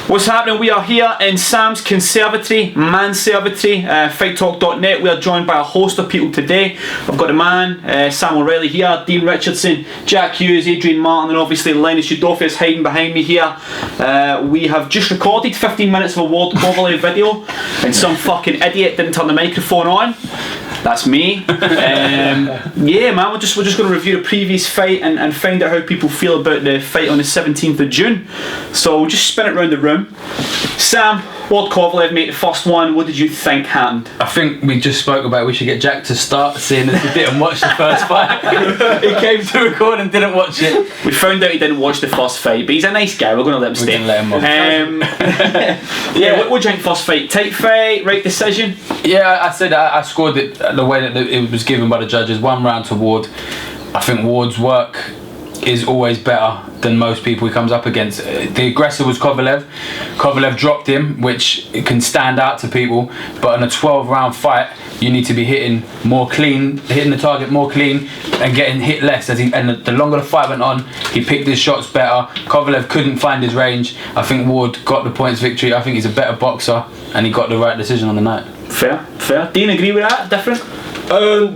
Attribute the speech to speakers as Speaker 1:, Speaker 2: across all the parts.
Speaker 1: What's happening? We are here in Sam's Conservatory, Manservatory, fighttalk.net. We are joined by a host of people today. I've got the man, Sam O'Reilly here, Dean Richardson, Jack Hughes, Adrian Martin, and obviously Linus Udofia is hiding behind me here. We have just recorded 15 minutes of a Ward Kovalev video, and some fucking idiot didn't turn the microphone on. That's me. Yeah, man, we're just going to review the previous fight and find out how people feel about the fight on the 17th of June. So we'll just spin it around the room. Sam, Ward Kovalev, mate, the first one. What did you think happened?
Speaker 2: I think we just spoke about we should get Jack to start, seeing as he didn't watch the first fight. He came to record and didn't watch it.
Speaker 1: We found out he didn't watch the first fight, but he's a nice guy. We're going to let him stay.
Speaker 2: Let him
Speaker 1: yeah, what do you think first fight? Tight fight, right decision?
Speaker 2: Yeah, I said I scored it the way that it was given by the judges. 1 round to Ward. I think Ward's work is always better than most people he comes up against. The aggressor was Kovalev. Kovalev dropped him, which can stand out to people, but in a 12-round fight you need to be hitting the target more clean and getting hit less. And the longer the fight went on, he picked his shots better. Kovalev couldn't find his range. I think Ward got the points victory. I think he's a better boxer and he got the right decision on the night.
Speaker 1: Fair. Dean, agree with that? Different?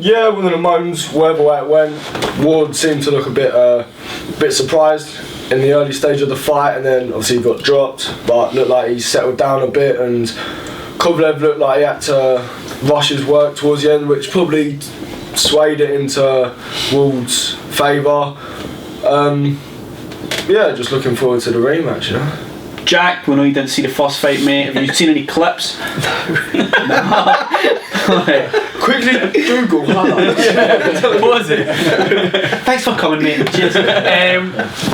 Speaker 3: Yeah, within the moments, wherever way it went, Ward seemed to look a bit surprised in the early stage of the fight, and then obviously he got dropped, but looked like he settled down a bit, and Kovalev looked like he had to rush his work towards the end, which probably swayed it into Ward's favour. Yeah, just looking forward to the rematch, you know.
Speaker 1: Jack, we know you didn't see the first fight, mate. Have you seen any clips? No.
Speaker 3: Quickly Google.
Speaker 2: What was it?
Speaker 1: Thanks for coming, mate. Cheers.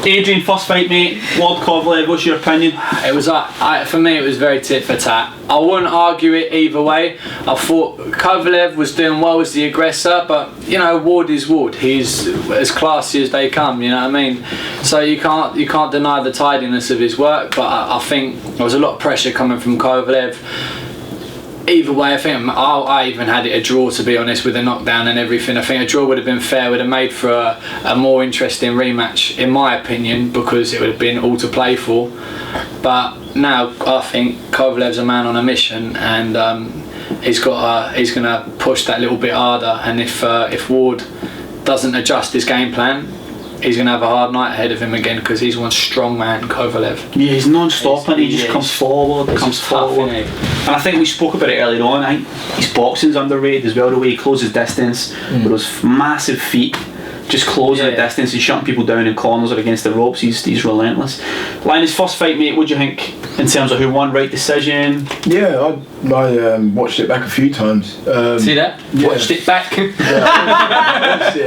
Speaker 1: Adrian, first fight, mate. Ward Kovalev, what's your opinion?
Speaker 4: It was for me. It was very tit for tat. I wouldn't argue it either way. I thought Kovalev was doing well as the aggressor, but you know, Ward is Ward. He's as classy as they come. You know what I mean? So you can't deny the tidiness of his work. But I think there was a lot of pressure coming from Kovalev. Either way, I think I even had it a draw, to be honest, with a knockdown and everything. I think a draw would have been fair, would have made for a more interesting rematch, in my opinion, because it would have been all to play for. But now I think Kovalev's a man on a mission, and he's going to push that little bit harder. And if Ward doesn't adjust his game plan, he's going to have a hard night ahead of him again, because he's one strong man, Kovalev.
Speaker 1: Yeah, he's non-stop, and he just comes forward. And I think we spoke about it earlier on. I think his boxing's underrated as well, the way he closes distance with those massive feet, just closing the distance and shutting people down in corners or against the ropes. He's relentless. Linus, first fight, mate, what do you think in terms of who won, right decision?
Speaker 5: Yeah, I watched it back a few times.
Speaker 4: See that?
Speaker 5: Yeah.
Speaker 4: Watched it back.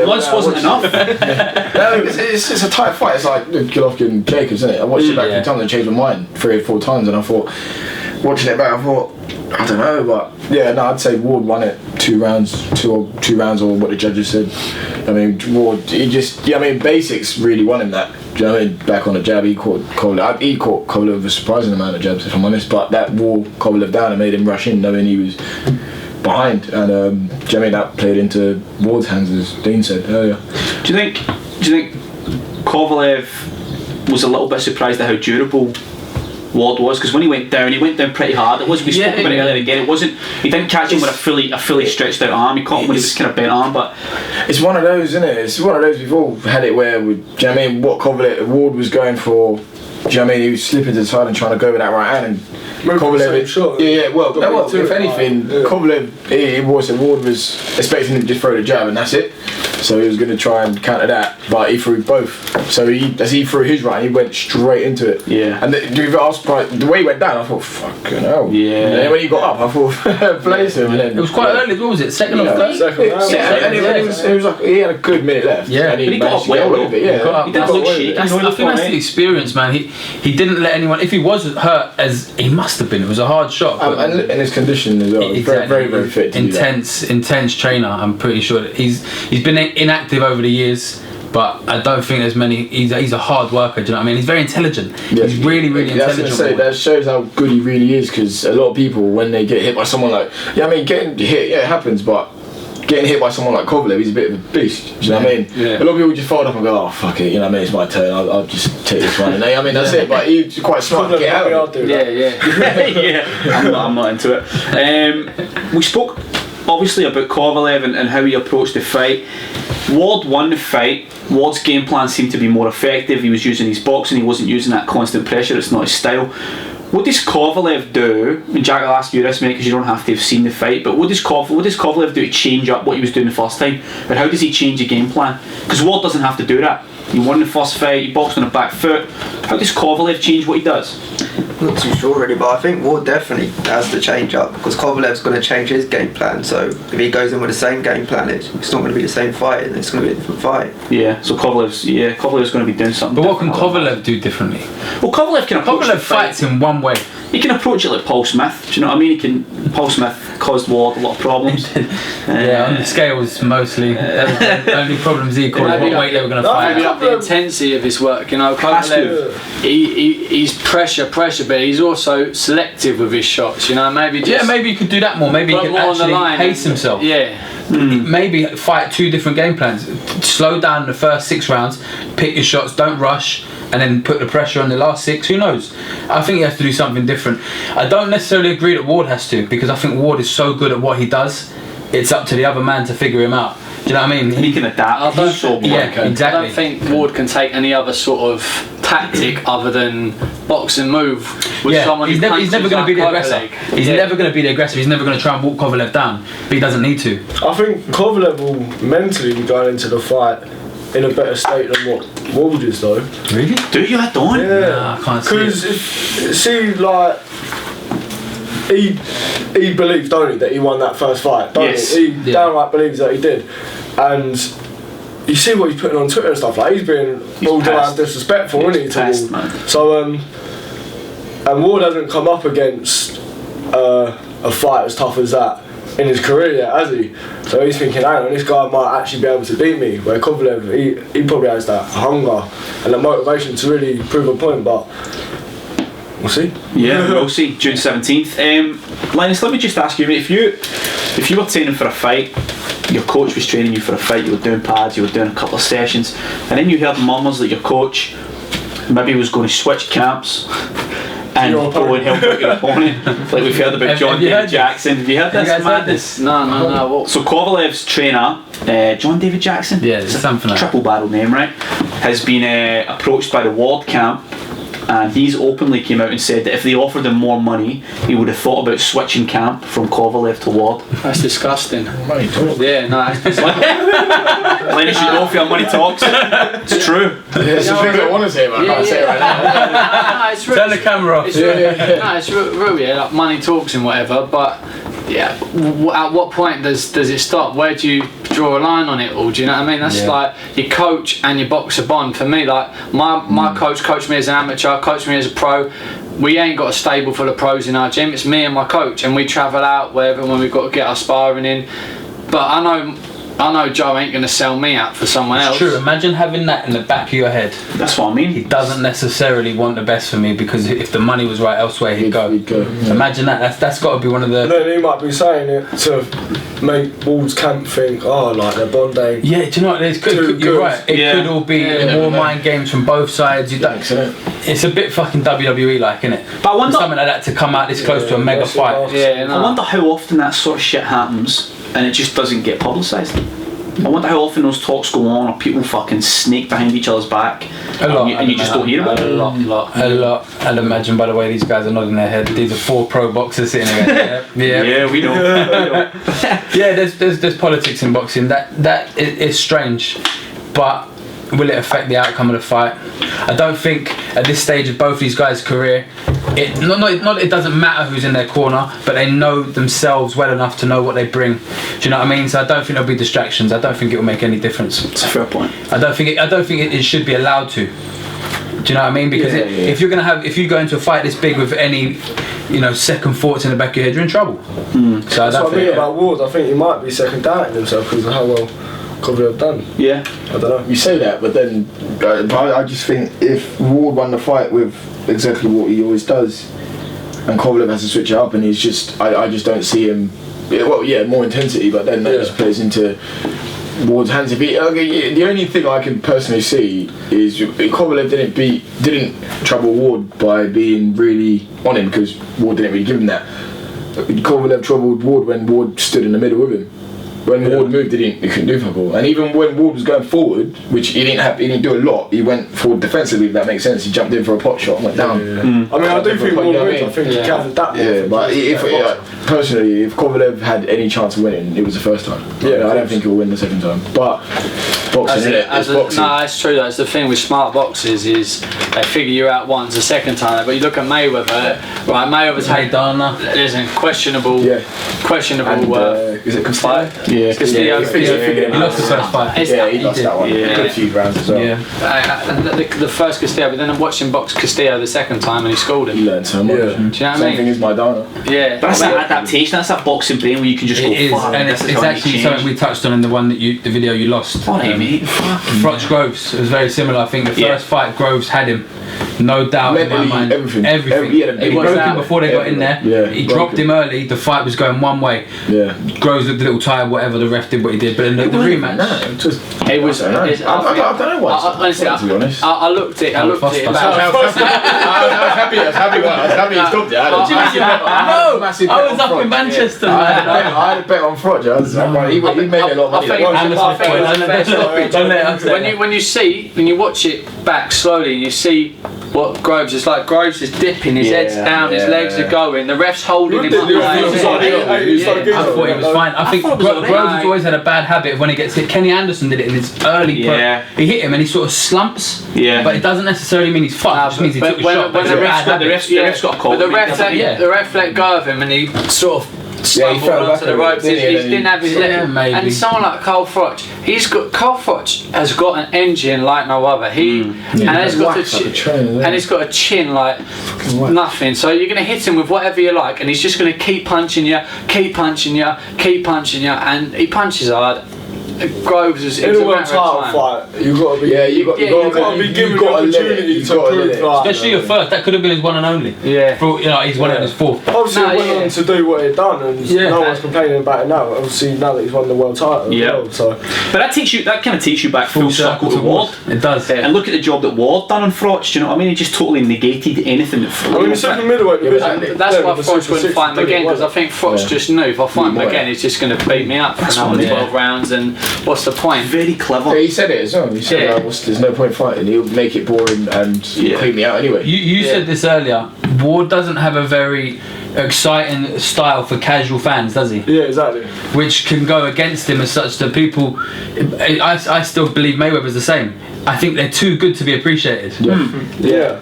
Speaker 1: Once wasn't enough.
Speaker 5: No, it's a tight fight. It's like Golovkin and Jacobs, isn't it? I watched it back a few times and changed my mind 3 or 4 times, and I thought, watching it back, I thought, I don't know, but yeah, no, I'd say Ward won it 2 rounds, or what the judges said. I mean, Ward, basics really won him that. Do you know what I mean? Back on the jab, he caught Kovalev with a surprising amount of jabs, if I'm honest, but that wore Kovalev down and made him rush in, knowing he was behind, and do you know what I mean? That played into Ward's hands, as Dean said earlier.
Speaker 1: Do you think Kovalev was a little bit surprised at how durable Ward was? Because when he went down pretty hard. We spoke about it earlier again. He didn't catch him with a fully stretched out arm. He caught him when he was kind of bent arm. But
Speaker 5: it's one of those, isn't it? It's one of those we've all had it where, do you know what I mean? What Ward was going for. Do you know what I mean? He was slipping to the side and trying to go with that right hand, and Kovalev. Well, if anything, Kovalev, Ward was expecting him to just throw the jab and that's it. So he was going to try and counter that, but he threw both. So as he threw his right, he went straight into it.
Speaker 1: Yeah.
Speaker 5: And the way he went down, I thought, fucking hell. Yeah. And then when he got up, I thought, place him. And then,
Speaker 2: it was quite early. What was it? Second or third?
Speaker 5: Second. It was like he had a good minute left.
Speaker 2: Yeah.
Speaker 1: But he got up well.
Speaker 5: He
Speaker 1: didn't look shaky.
Speaker 2: I think that's the experience, man. He didn't let anyone. If he was hurt, as he must have been, it was a hard shot.
Speaker 5: And his condition as well. Exactly. Very, very fit.
Speaker 2: Intense trainer. I'm pretty sure that he's been inactive over the years, but I don't think there's many. He's a hard worker. Do you know what I mean? He's very intelligent. Yeah, he's really intelligent.
Speaker 5: That shows how good he really is, because a lot of people, when they get hit by someone getting hit, it happens, but getting hit by someone like Kovalev, he's a bit of a beast. Do you know what I mean?
Speaker 4: Yeah.
Speaker 5: A lot of people just fold up and go, oh fuck it, you know what I mean? It's my turn. I'll just take this one. And I mean, that's it. But he's quite smart to get out of it.
Speaker 1: Yeah. I'm not into it. We spoke obviously about Kovalev and how he approached the fight. Ward won the fight. Ward's game plan seemed to be more effective. He was using his boxing, he wasn't using that constant pressure, it's not his style. What does Kovalev do? And Jack, I'll ask you this, mate, because you don't have to have seen the fight, but what does Kovalev do to change up what he was doing the first time? And how does he change the game plan? Because Ward doesn't have to do that. He won the first fight, he boxed on the back foot. How does Kovalev change what he does?
Speaker 6: Not too sure really, but I think Ward definitely has to change up because Kovalev's going to change his game plan. So if he goes in with the same game plan, it's not going to be the same fight, and it's going to be a different fight.
Speaker 1: Yeah, so Kovalev's going to be doing something.
Speaker 2: But what can Kovalev do differently?
Speaker 1: Well, Kovalev
Speaker 2: fights in one way.
Speaker 1: He can approach it like Paul Smith. Do you know what I mean? Paul Smith caused Ward a lot of problems.
Speaker 2: Yeah, on the scales mostly. The only problems he caused what weight they were going to fight.
Speaker 4: Maybe up the intensity of his work. You know, Kovalev, he's pressure, but he's also selective with his shots. You know, maybe just
Speaker 2: maybe he could do that more. Maybe he could actually pace himself.
Speaker 4: Yeah.
Speaker 2: Maybe fight 2 different game plans. Slow down the first 6 rounds, pick your shots, don't rush, and then put the pressure on the last 6. Who knows? I think he has to do something different. I don't necessarily agree that Ward has to, because I think Ward is so good at what he does. It's up to the other man to figure him out. Do you know what I mean?
Speaker 1: He can adapt.
Speaker 2: Exactly.
Speaker 4: I don't think Ward can take any other sort of tactic other than box and move with someone.
Speaker 2: He's never going to be the aggressor. He's never going to be the aggressor. He's never going to try and walk Kovalev down, but he doesn't need to.
Speaker 3: I think Kovalev will mentally be going into the fight in a better state than what Ward is, though.
Speaker 2: Really?
Speaker 1: Do you? I don't.
Speaker 3: Yeah,
Speaker 2: no, I can't see it.
Speaker 3: Because see, like, he believes, don't he, that he won that first fight, don't he? He downright believes that he did. And you see what he's putting on Twitter and stuff, like he's being all around disrespectful, isn't he, to Ward?
Speaker 1: Man.
Speaker 3: So, and Ward hasn't come up against a fight as tough as that in his career yet, has he? So he's thinking, hang on, this guy might actually be able to beat me, where Kovalev, he probably has that hunger and the motivation to really prove a point, but we'll see.
Speaker 1: Yeah, we'll see. June 17th. Linus, let me just ask you, mate, if you were training for a fight, your coach was training you for a fight, you were doing pads, you were doing a couple of sessions, and then you heard murmurs that your coach maybe was going to switch camps and go and help out your opponent, like we've heard about John David Jackson. Have you heard this madness?
Speaker 4: No. What?
Speaker 1: So Kovalev's trainer, John David Jackson,
Speaker 2: yeah, it's something like
Speaker 1: triple barrel name, right? Has been approached by the Ward camp, and he's openly came out and said that if they offered him more money, he would have thought about switching camp from Kovalev to Ward.
Speaker 4: That's disgusting.
Speaker 5: Money talk.
Speaker 4: Yeah, no.
Speaker 1: Linus Udofia, money talks. It's true.
Speaker 5: There's some things I want to say, but I can't say it right now.
Speaker 4: No, it's real.
Speaker 2: Turn the camera off.
Speaker 4: No, it's real, yeah, like money talks and whatever, but yeah, at what point does it stop? Where do you draw a line on it all? Do you know what I mean? That's like your coach and your boxer bond. For me, like my coach coached me as an amateur, coached me as a pro. We ain't got a stable full of pros in our gym. It's me and my coach, and we travel out wherever when we've got to get our sparring in. But I know Joe ain't going to sell me out for someone else.
Speaker 2: True. Imagine having that in the back of your head.
Speaker 1: That's what I mean.
Speaker 2: He doesn't necessarily want the best for me, because if the money was right elsewhere, he'd go.
Speaker 5: Yeah.
Speaker 2: Imagine that. That's got to be one of the.
Speaker 3: And then he might be saying it to make Ward's camp think, like their bond ain't.
Speaker 2: Yeah, do you know what? You're right. It could all be more mind games from both sides. It's a bit fucking WWE like, isn't it?
Speaker 1: But I wonder,
Speaker 2: something like that to come out this close to a mega fight.
Speaker 4: Yeah, no.
Speaker 1: I wonder how often that sort of shit happens and it just doesn't get publicised. I wonder how often those talks go on, or people fucking snake behind each other's back, and you just don't hear about it.
Speaker 2: A lot. I'd imagine by the way these guys are nodding their head. These are 4 pro boxers sitting there.
Speaker 1: Yeah, we know.
Speaker 2: Yeah, there's politics in boxing. That is strange, but will it affect the outcome of the fight? I don't think at this stage of both these guys' career, it doesn't matter who's in their corner, but they know themselves well enough to know what they bring. Do you know what I mean? So I don't think there'll be distractions. I don't think it will make any difference.
Speaker 1: It's a fair point.
Speaker 2: I don't think it should be allowed to. Do you know what I mean? Because if you go into a fight this big with any, second thoughts in the back of your head, you're in trouble. So
Speaker 3: That's what I mean about Ward. I think he might be second doubting himself because of how well Kovalev done.
Speaker 1: Yeah,
Speaker 3: I don't know.
Speaker 5: You say that, but then I just think if Ward won the fight with exactly what he always does, and Kovalev has to switch it up, and I just don't see him more intensity, but then that just plays into Ward's hands. The only thing I can personally see is Kovalev didn't trouble Ward by being really on him, because Ward didn't really give him that. Kovalev troubled Ward when Ward stood in the middle with him. When Ward moved, he couldn't do fuck all. And even when Ward was going forward, which he didn't do a lot, he went forward defensively, if that makes sense. He jumped in for a pot shot and went down.
Speaker 3: I mean, I do think Ward moved. I think he can adapt.
Speaker 5: Yeah, but personally, if Kovalev had any chance of winning, it was the first time. Yeah, I don't think he'll win the second time. But boxing, boxing.
Speaker 4: No, it's true. That's the thing with smart boxers, is they figure you out once, the second time. But you look at Mayweather, right? Mayweather's had questionable.
Speaker 5: And,
Speaker 3: is it Castillo?
Speaker 5: Yeah,
Speaker 4: Castillo.
Speaker 2: He lost the first fight.
Speaker 5: He lost that one. He got a few rounds as well.
Speaker 4: The first Castillo, but then I watched him box Castillo the second time and he scored him.
Speaker 5: He learned so much.
Speaker 4: Do you know what I mean?
Speaker 5: Same thing as Maidana.
Speaker 4: Yeah.
Speaker 1: But that's that adaptation, that's that boxing brain where you can just go, fuck,
Speaker 2: and it's actually something we touched on in the video you lost.
Speaker 1: Mate.
Speaker 2: Frotch Groves, it was very similar. I think the first fight, Groves had him, no doubt in my mind.
Speaker 5: Everything.
Speaker 2: He broke him before they got in there. He dropped him early. The fight was going one way. Groves looked a little tired, whatever. The ref did what he did, but in the rematch,
Speaker 4: it was.
Speaker 5: I don't know why.
Speaker 4: Honestly,
Speaker 5: to be honest,
Speaker 4: I looked at it.
Speaker 5: I was happy he stopped it.
Speaker 2: I was up in Manchester.
Speaker 5: I had a bet on Frotch. He made a lot of money.
Speaker 4: When you watch it back slowly, you see what Groves is like. Groves is dipping, his head's down, his legs are going, the ref's holding him up.
Speaker 2: I thought it was fine. I think Groves has always had a bad habit of when he gets hit. Kenny Anderson did it in his early he hit him and he sort of slumps, but it doesn't necessarily mean he's fucked. It just means he took a shot.
Speaker 1: The ref's got a call.
Speaker 4: But the ref let go of him and he sort of stumbled onto the ropes. He didn't have his leg. And someone like Cole Frotch, Cole Frotch has got an engine like no other. He's got a chin like nothing. So you're going to hit him with whatever you like, and he's just going to keep punching you, and he punches hard. Groves is
Speaker 3: in a world title fight. You've got to be. You got to be given the opportunity to prove that.
Speaker 2: Especially your first. That could have been his one and only.
Speaker 4: Yeah.
Speaker 2: He's won it in his fourth.
Speaker 3: Obviously, he went on to do what he'd done, and no one's complaining about it now. Obviously, now that he's won the world title. So.
Speaker 1: But that kind of takes you back full circle to Ward.
Speaker 2: It does.
Speaker 1: And look at the job that Ward done on Frotch. Do you know what I mean? He just totally negated anything that Frotch.
Speaker 3: I mean, it's in the middleweight division.
Speaker 4: That's why Frotch wouldn't fight him again, because I think Frotch just knew, if I fight him again, he's just going to beat me up for another 12 rounds, and what's the point?
Speaker 1: Very clever.
Speaker 5: Yeah, he said it as well. He said, there's no point fighting. He'll make it boring and clean me out anyway.
Speaker 2: You said this earlier. Ward doesn't have a very exciting style for casual fans, does he?
Speaker 3: Yeah, exactly.
Speaker 2: Which can go against him as such that people. I still believe Mayweather's the same. I think they're too good to be appreciated.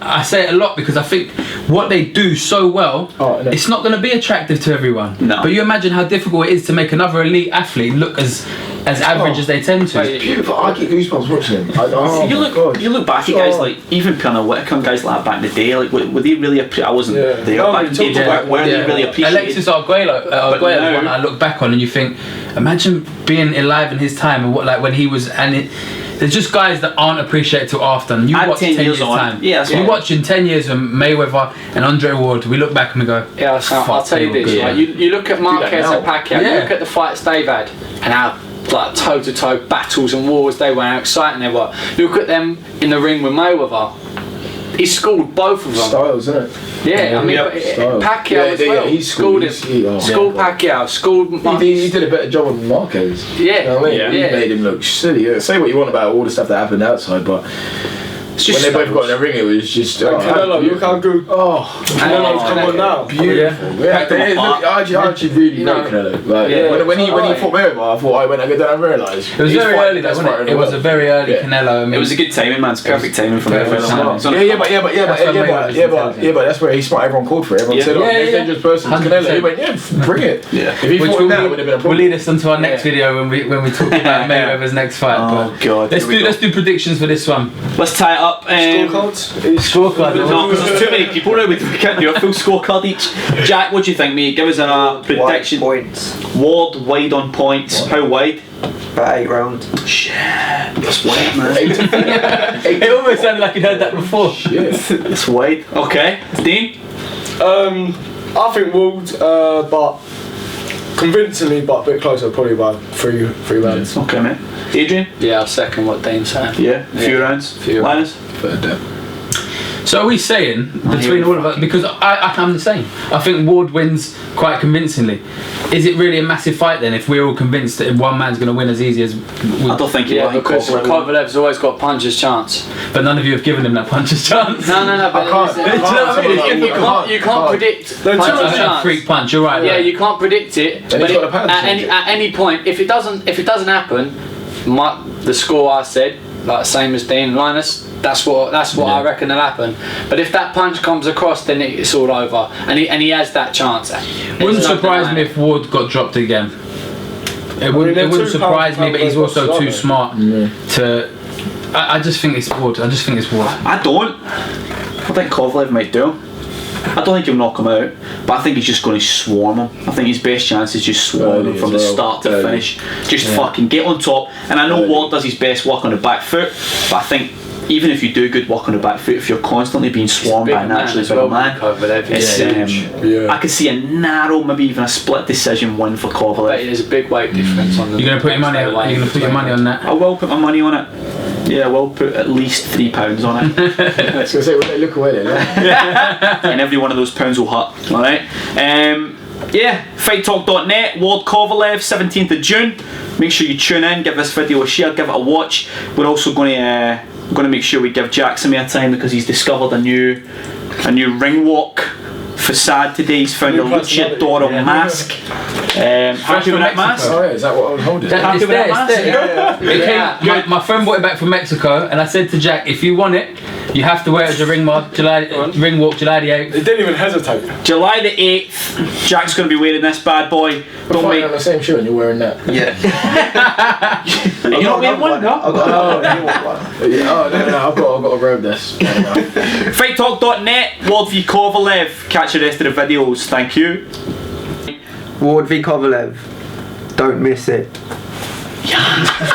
Speaker 2: I say it a lot because I think what they do so well, it's not going to be attractive to everyone.
Speaker 1: No.
Speaker 2: But you imagine how difficult it is to make another elite athlete look as average as they tend to.
Speaker 5: It's beautiful. I get goosebumps watching him.
Speaker 1: You look back at guys like even Pernell Whitaker and guys like that back in the day. Like, were they really? I wasn't there back in the day. Were they really appreciated?
Speaker 2: Alexis Arguello is one I look back on and you think, imagine being alive in his time and when he was there's just guys that aren't appreciated till after, and you watch 10 years time. You watch in 10 years when Mayweather and Andre Ward, we look back and we go,
Speaker 4: I'll tell you this, you look at Marquez and Pacquiao, you look at the fights they've had and how toe-to-toe battles and wars they were, how exciting they were. Look at them in the ring with Mayweather. He schooled both of them.
Speaker 5: Styles, isn't it?
Speaker 4: Yeah, I mean, Pacquiao as well. He schooled him. Schooled Pacquiao. Schooled.
Speaker 5: He did a better job on Marquez.
Speaker 4: Yeah.
Speaker 5: You know what I mean? He made him look silly. Say what you want about all the stuff that happened outside, but when they both got in the ring, it was just.
Speaker 3: Canelo, look how good. Canelo's come on now.
Speaker 5: Beautiful. I actually really like Canelo. When he fought Mayweather, I thought, when I get done, I realised.
Speaker 2: It was very early, though, wasn't it? It was a very early Canelo.
Speaker 1: It was a good timing, man. It's perfect timing from Mayweather.
Speaker 5: But that's where he smart. Everyone called for it. Everyone said, most dangerous person is Canelo. He went, bring it. If he fought him now, it would have been a problem.
Speaker 2: Will lead us into our next video when we talk about Mayweather's next fight.
Speaker 1: Oh God.
Speaker 2: Let's do predictions for this one.
Speaker 1: Let's tie it up.
Speaker 2: Scorecard.
Speaker 1: No, because there's too many people now. We can't do a full scorecard each. Jack, what do you think, mate? Give us a prediction.
Speaker 6: Points.
Speaker 1: Ward wide on points. How wide?
Speaker 6: About 8 rounds.
Speaker 1: Shit, that's wide, man.
Speaker 2: It almost sounded like you'd heard that before.
Speaker 1: That's wide. Okay, Dean.
Speaker 3: I think Ward, but convincingly, but a bit closer, probably by three rounds.
Speaker 1: Okay, mate. Adrian?
Speaker 4: Yeah, I'll second what Dane's saying.
Speaker 1: Yeah, a few rounds. Linus?
Speaker 5: Third down.
Speaker 2: So are we saying between all of us, because I'm the same. I think Ward wins quite convincingly. Is it really a massive fight then if we're all convinced that one man's going to win as easy as
Speaker 1: I don't think
Speaker 4: Yeah, because Kovalev's always got a puncher's chance.
Speaker 2: But none of you have given him that puncher's chance.
Speaker 4: No, but you can't predict puncher's chance.
Speaker 2: Freak punch, you're right.
Speaker 4: Yeah,
Speaker 2: right.
Speaker 4: you can't predict it.
Speaker 5: Then
Speaker 4: But
Speaker 5: he's got a pound to change it.
Speaker 4: at any point, if it doesn't happen, the score I said, like same as Dean Linus, that's what I reckon will happen. But if that punch comes across, then it's all over, and he has that chance.
Speaker 2: Wouldn't surprise me if Ward got dropped again. It wouldn't surprise me, but he's also too smart to. I just think it's Ward.
Speaker 1: I don't. I think Kovalev might do him. I don't think he'll knock him out, but I think he's just going to swarm him. I think his best chance is just swarm him from the start to finish. Just fucking get on top. And I know Ward does his best work on the back foot, but I think even if you do good work on the back foot, if you're constantly being swarmed by a naturally bigger man, I could see a narrow, maybe even a split decision win for Kovalev.
Speaker 4: But there's a big weight difference on the.
Speaker 2: You're going to put your money. You're going to put your money on that.
Speaker 1: I will put my money on it. Yeah, I will put at least £3 on it.
Speaker 5: I was going to say, when they look away then,
Speaker 1: and every one of those pounds will hurt. Alright? FightTalk.net, Ward Kovalev, 17th of June. Make sure you tune in, give this video a share, give it a watch. We're also going to make sure we give Jack some airtime because he's discovered a new ring walk facade today. He's found a luchador mask. Happy with that mask?
Speaker 5: oh yeah, is that what I was holding?
Speaker 1: Happy with that mask?
Speaker 2: My friend brought it back from Mexico, and I said to Jack, if you want it, you have to wear it as a ring walk July the 8th.
Speaker 3: He didn't even hesitate.
Speaker 1: July the 8th, Jack's going to be wearing this bad boy.
Speaker 5: Don't make on the same shoe and you're wearing that.
Speaker 6: Yeah.
Speaker 1: You're not wearing one? No?
Speaker 6: I've got another one.
Speaker 5: No, I've got to robe this.
Speaker 1: FightTalk.net, Ward v Kovalev. Catch the rest of the videos. Thank you.
Speaker 6: Ward v Kovalev. Don't miss it.
Speaker 1: Yeah.